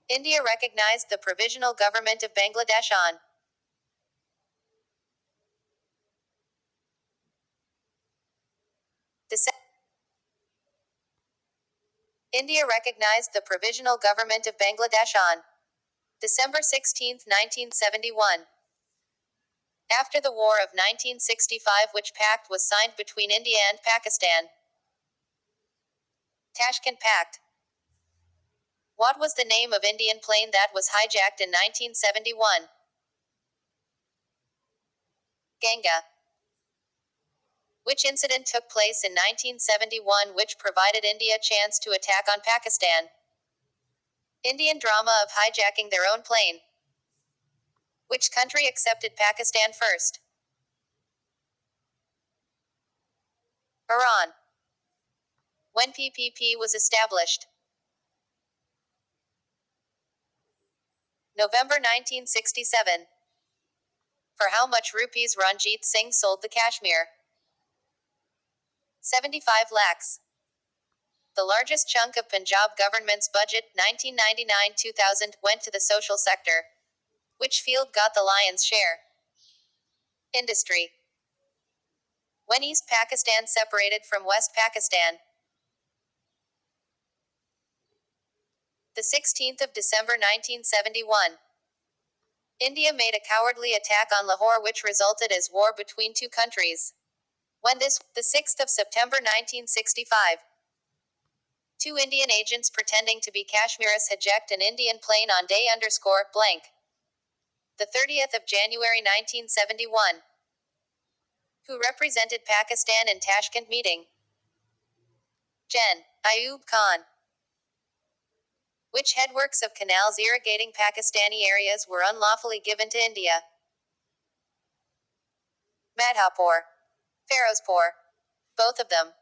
India recognized the Provisional Government of Bangladesh on December. India recognized the Provisional Government of Bangladesh on December 16, 1971. After the War of 1965, which pact was signed between India and Pakistan? Tashkent Pact. What was the name of Indian plane that was hijacked in 1971? Ganga. Which incident took place in 1971 which provided India a chance to attack on Pakistan? Indian drama of hijacking their own plane. Which country accepted Pakistan first? Iran. When PPP was established? November 1967. For how much rupees Ranjit Singh sold the Kashmir? 75 lakhs. The largest chunk of Punjab government's budget, 1999-2000, went to the social sector. Which field got the lion's share? Industry. When East Pakistan separated from West Pakistan? The 16th of December 1971. India made a cowardly attack on Lahore which resulted as war between two countries. When this? The 6th of September 1965. Two Indian agents pretending to be Kashmiris hijacked an Indian plane on day_blank. The 30th of January 1971. Who represented Pakistan in Tashkent meeting? Gen. Ayub Khan. Which headworks of canals irrigating Pakistani areas were unlawfully given to India? Madhapur. Ferozpur. Both of them.